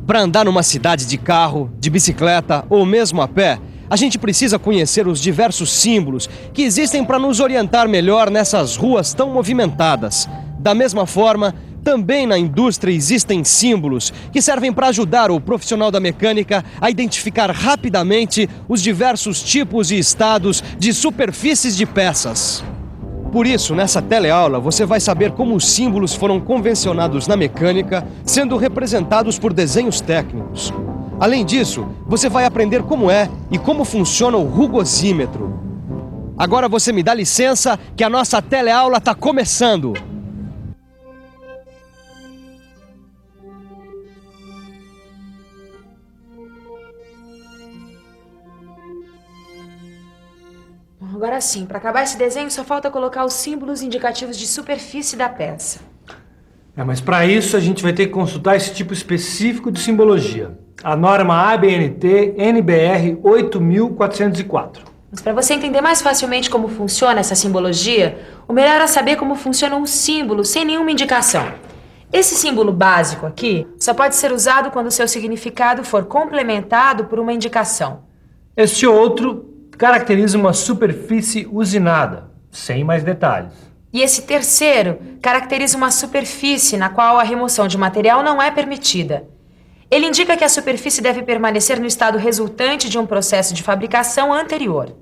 Para andar numa cidade de carro, de bicicleta ou mesmo a pé, a gente precisa conhecer os diversos símbolos que existem para nos orientar melhor nessas ruas tão movimentadas. Da mesma forma, também na indústria existem símbolos que servem para ajudar o profissional da mecânica a identificar rapidamente os diversos tipos e estados de superfícies de peças. Por isso, nessa teleaula, você vai saber como os símbolos foram convencionados na mecânica, sendo representados por desenhos técnicos. Além disso, você vai aprender como é e como funciona o rugosímetro. Agora você me dá licença que a nossa teleaula está começando. Agora sim, para acabar esse desenho só falta colocar os símbolos indicativos de superfície da peça. Mas para isso a gente vai ter que consultar esse tipo específico de simbologia. A norma ABNT NBR 8404. Mas para você entender mais facilmente como funciona essa simbologia, o melhor é saber como funcionam os símbolos sem nenhuma indicação. Esse símbolo básico aqui só pode ser usado quando o seu significado for complementado por uma indicação. Este outro caracteriza uma superfície usinada, sem mais detalhes. E esse terceiro caracteriza uma superfície na qual a remoção de material não é permitida. Ele indica que a superfície deve permanecer no estado resultante de um processo de fabricação anterior.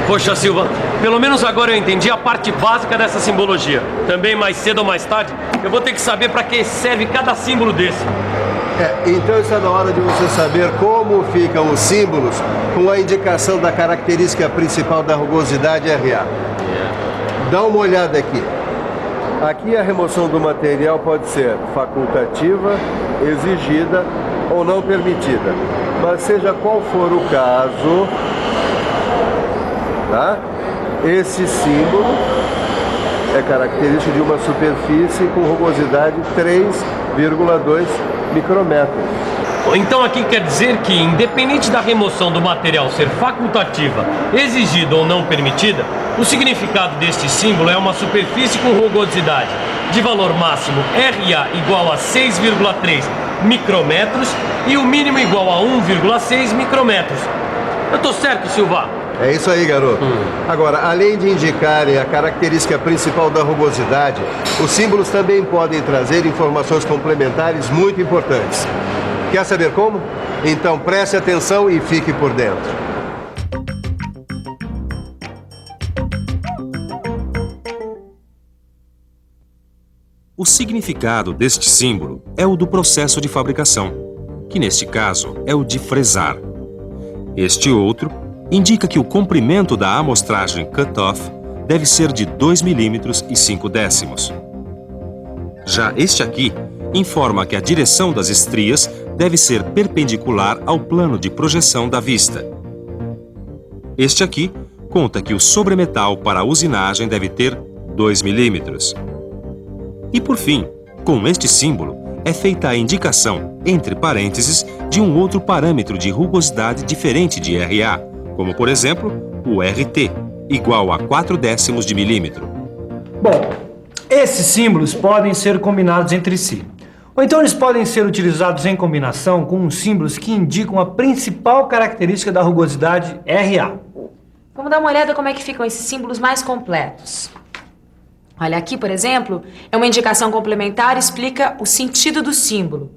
Poxa, Silva, pelo menos agora eu entendi a parte básica dessa simbologia. Também mais cedo ou mais tarde, eu vou ter que saber para que serve cada símbolo desse. Então está na hora de você saber como ficam os símbolos com a indicação da característica principal da rugosidade RA. Dá uma olhada aqui. Aqui a remoção do material pode ser facultativa, exigida ou não permitida. Mas seja qual for o caso, tá? Esse símbolo é característico de uma superfície com rugosidade 3,2 micrômetros. Então aqui quer dizer que, independente da remoção do material ser facultativa, exigida ou não permitida, o significado deste símbolo é uma superfície com rugosidade de valor máximo RA igual a 6,3 micrômetros e o mínimo igual a 1,6 micrômetros. Eu tô certo, Silva? É isso aí, garoto. Agora, além de indicarem a característica principal da rugosidade, os símbolos também podem trazer informações complementares muito importantes. Quer saber como? Então preste atenção e fique por dentro. O significado deste símbolo é o do processo de fabricação, que neste caso é o de fresar. Este outro indica que o comprimento da amostragem cut-off deve ser de 2 milímetros e 5 décimos. Já este aqui informa que a direção das estrias deve ser perpendicular ao plano de projeção da vista. Este aqui conta que o sobremetal para a usinagem deve ter 2 milímetros. E por fim, com este símbolo, é feita a indicação, entre parênteses, de um outro parâmetro de rugosidade diferente de RA, como por exemplo, o RT, igual a 4 décimos de milímetro. Bom, esses símbolos podem ser combinados entre si. Ou então eles podem ser utilizados em combinação com os símbolos que indicam a principal característica da rugosidade RA. Vamos dar uma olhada como é que ficam esses símbolos mais completos. Olha, aqui, por exemplo, é uma indicação complementar e explica o sentido do símbolo.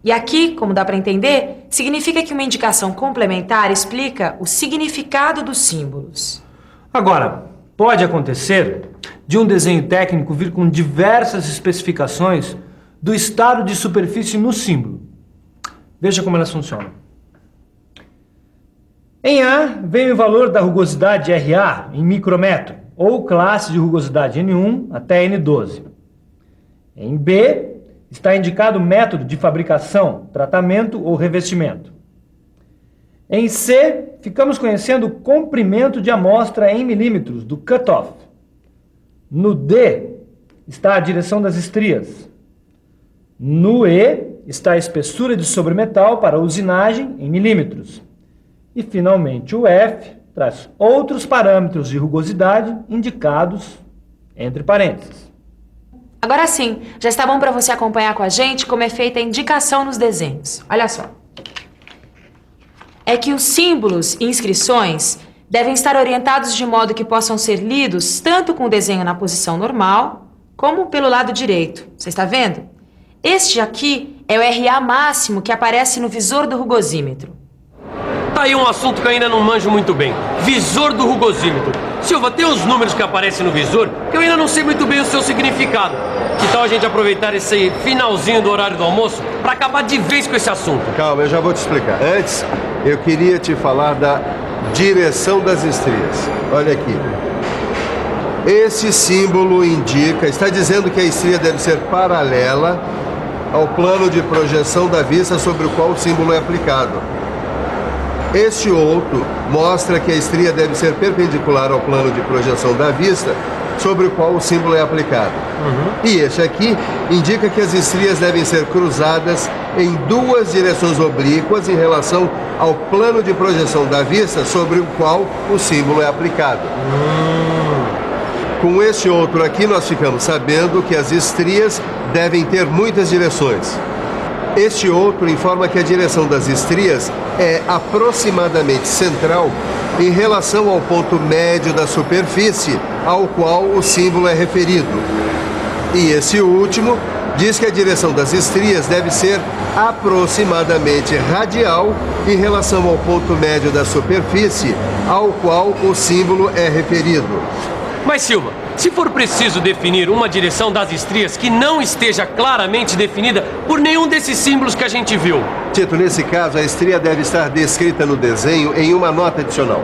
E aqui, como dá para entender, significa que uma indicação complementar explica o significado dos símbolos. Agora, pode acontecer de um desenho técnico vir com diversas especificações do estado de superfície no símbolo. Veja como elas funcionam. Em A, vem o valor da rugosidade RA em micrômetro, ou classe de rugosidade N1 até N12. Em B, está indicado o método de fabricação, tratamento ou revestimento. Em C, ficamos conhecendo o comprimento de amostra em milímetros do cut-off. No D, está a direção das estrias. No E, está a espessura de sobremetal para usinagem em milímetros. E, finalmente, o F traz outros parâmetros de rugosidade indicados entre parênteses. Agora sim, já está bom para você acompanhar com a gente como é feita a indicação nos desenhos. Olha só. É que os símbolos e inscrições devem estar orientados de modo que possam ser lidos tanto com o desenho na posição normal, como pelo lado direito. Você está vendo? Este aqui é o RA máximo que aparece no visor do rugosímetro. Tá aí um assunto que eu ainda não manjo muito bem. Visor do rugosímetro. Silva, tem uns números que aparecem no visor que eu ainda não sei muito bem o seu significado. Que tal a gente aproveitar esse finalzinho do horário do almoço para acabar de vez com esse assunto? Calma, eu já vou te explicar. Antes, eu queria te falar da direção das estrias. Olha aqui. Esse símbolo está dizendo que a estria deve ser paralela ao plano de projeção da vista sobre o qual o símbolo é aplicado. Este outro mostra que a estria deve ser perpendicular ao plano de projeção da vista sobre o qual o símbolo é aplicado. E este aqui indica que as estrias devem ser cruzadas em duas direções oblíquas em relação ao plano de projeção da vista sobre o qual o símbolo é aplicado. Com este outro aqui, nós ficamos sabendo que as estrias devem ter muitas direções. Este outro informa que a direção das estrias é aproximadamente central em relação ao ponto médio da superfície ao qual o símbolo é referido. E esse último diz que a direção das estrias deve ser aproximadamente radial em relação ao ponto médio da superfície ao qual o símbolo é referido. Mas, Silva, se for preciso definir uma direção das estrias que não esteja claramente definida por nenhum desses símbolos que a gente viu. Tito, nesse caso, a estria deve estar descrita no desenho em uma nota adicional.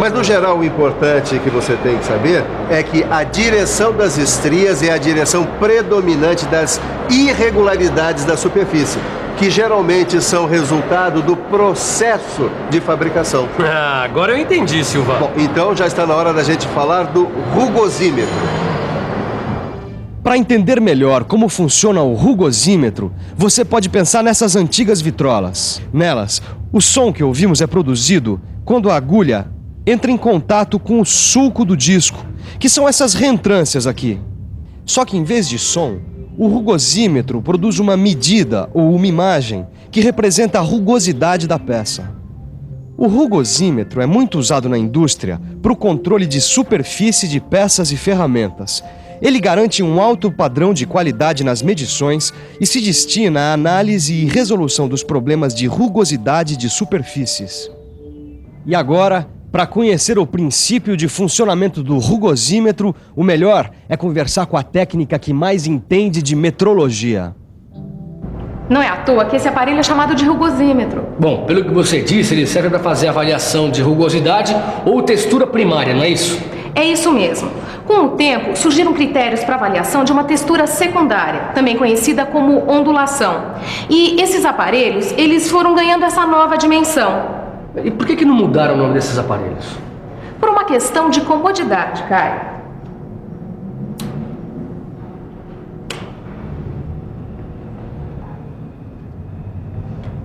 Mas, no geral, o importante que você tem que saber é que a direção das estrias é a direção predominante das irregularidades da superfície, que geralmente são resultado do processo de fabricação. Ah, agora eu entendi, Silva. Bom, então já está na hora da gente falar do rugosímetro. Para entender melhor como funciona o rugosímetro, você pode pensar nessas antigas vitrolas. Nelas, o som que ouvimos é produzido quando a agulha entra em contato com o sulco do disco, que são essas reentrâncias aqui. Só que em vez de som, o rugosímetro produz uma medida ou uma imagem que representa a rugosidade da peça. O rugosímetro é muito usado na indústria para o controle de superfície de peças e ferramentas. Ele garante um alto padrão de qualidade nas medições e se destina à análise e resolução dos problemas de rugosidade de superfícies. E agora, para conhecer o princípio de funcionamento do rugosímetro, o melhor é conversar com a técnica que mais entende de metrologia. Não é à toa que esse aparelho é chamado de rugosímetro. Bom, pelo que você disse, ele serve para fazer avaliação de rugosidade ou textura primária, não é isso? É isso mesmo. Com o tempo, surgiram critérios para avaliação de uma textura secundária, também conhecida como ondulação. E esses aparelhos, eles foram ganhando essa nova dimensão. E por que não mudaram o nome desses aparelhos? Por uma questão de comodidade, Caio.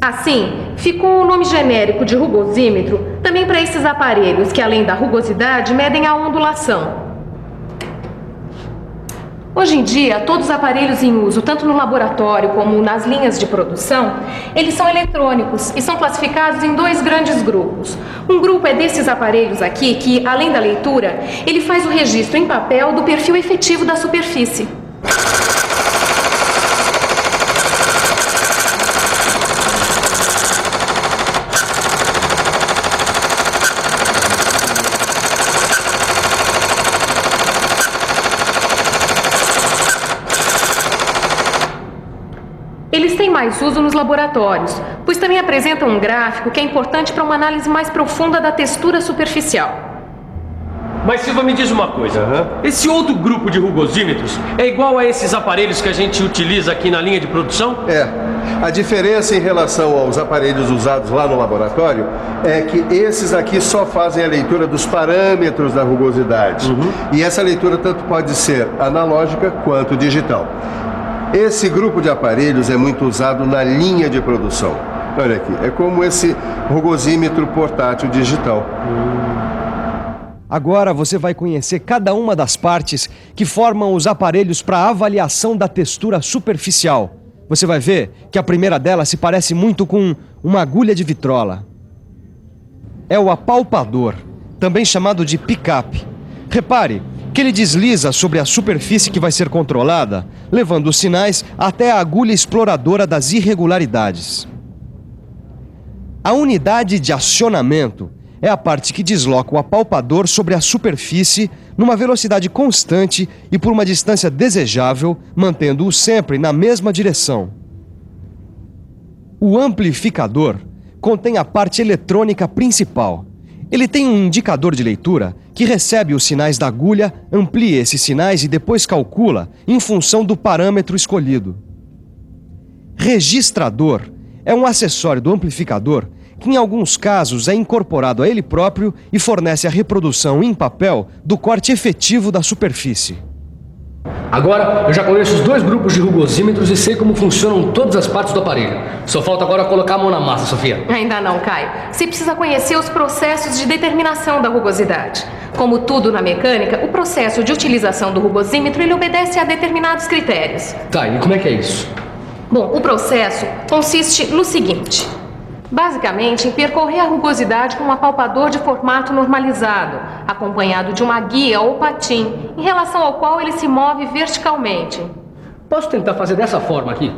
Assim, ficou o nome genérico de rugosímetro também para esses aparelhos que, além da rugosidade, medem a ondulação. Hoje em dia, todos os aparelhos em uso, tanto no laboratório como nas linhas de produção, eles são eletrônicos e são classificados em dois grandes grupos. Um grupo é desses aparelhos aqui que, além da leitura, ele faz o registro em papel do perfil efetivo da superfície. Eles têm mais uso nos laboratórios, pois também apresentam um gráfico que é importante para uma análise mais profunda da textura superficial. Mas, Silva, me diz uma coisa. Esse outro grupo de rugosímetros é igual a esses aparelhos que a gente utiliza aqui na linha de produção? É. A diferença em relação aos aparelhos usados lá no laboratório é que esses aqui só fazem a leitura dos parâmetros da rugosidade. E essa leitura tanto pode ser analógica quanto digital. Esse grupo de aparelhos é muito usado na linha de produção. Olha aqui, é como esse rugosímetro portátil digital. Agora você vai conhecer cada uma das partes que formam os aparelhos para avaliação da textura superficial. Você vai ver que a primeira delas se parece muito com uma agulha de vitrola. É o apalpador, também chamado de pick-up. Repare que ele desliza sobre a superfície que vai ser controlada, levando os sinais até a agulha exploradora das irregularidades. A unidade de acionamento é a parte que desloca o apalpador sobre a superfície numa velocidade constante e por uma distância desejável, mantendo-o sempre na mesma direção. O amplificador contém a parte eletrônica principal. Ele tem um indicador de leitura que recebe os sinais da agulha, amplia esses sinais e depois calcula em função do parâmetro escolhido. Registrador é um acessório do amplificador que em alguns casos é incorporado a ele próprio e fornece a reprodução em papel do corte efetivo da superfície. Agora, eu já conheço os dois grupos de rugosímetros e sei como funcionam todas as partes do aparelho. Só falta agora colocar a mão na massa, Sofia. Ainda não, Caio. Você precisa conhecer os processos de determinação da rugosidade. Como tudo na mecânica, o processo de utilização do rugosímetro ele obedece a determinados critérios. Tá, e como é que é isso? Bom, o processo consiste no seguinte. Basicamente, em percorrer a rugosidade com um apalpador de formato normalizado, acompanhado de uma guia ou patim, em relação ao qual ele se move verticalmente. Posso tentar fazer dessa forma aqui?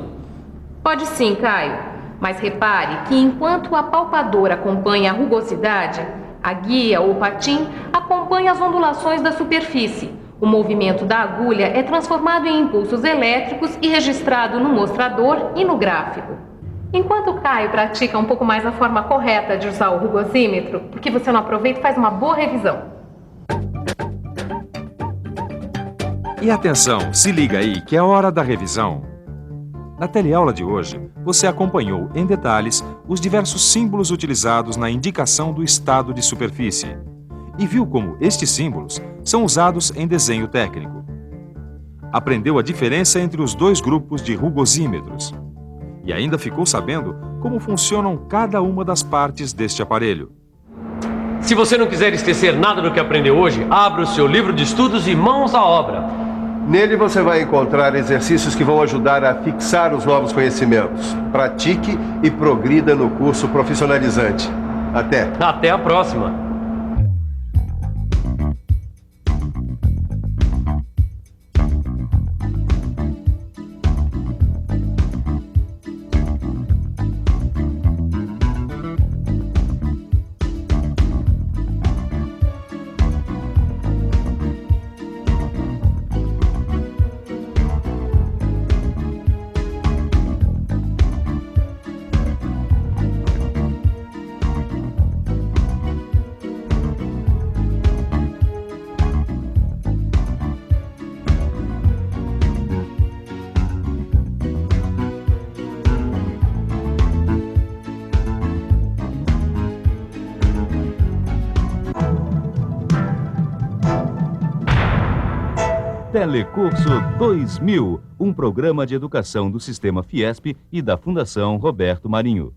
Pode sim, Caio. Mas repare que enquanto o apalpador acompanha a rugosidade, a guia ou patim acompanha as ondulações da superfície. O movimento da agulha é transformado em impulsos elétricos e registrado no mostrador e no gráfico. Enquanto o Caio pratica um pouco mais a forma correta de usar o rugosímetro, por que você não aproveita e faz uma boa revisão? E atenção, se liga aí que é hora da revisão. Na teleaula de hoje, você acompanhou em detalhes os diversos símbolos utilizados na indicação do estado de superfície e viu como estes símbolos são usados em desenho técnico. Aprendeu a diferença entre os dois grupos de rugosímetros. E ainda ficou sabendo como funcionam cada uma das partes deste aparelho. Se você não quiser esquecer nada do que aprendeu hoje, abra o seu livro de estudos e mãos à obra. Nele você vai encontrar exercícios que vão ajudar a fixar os novos conhecimentos. Pratique e progrida no curso profissionalizante. Até! Até a próxima! Telecurso 2000, um programa de educação do Sistema Fiesp e da Fundação Roberto Marinho.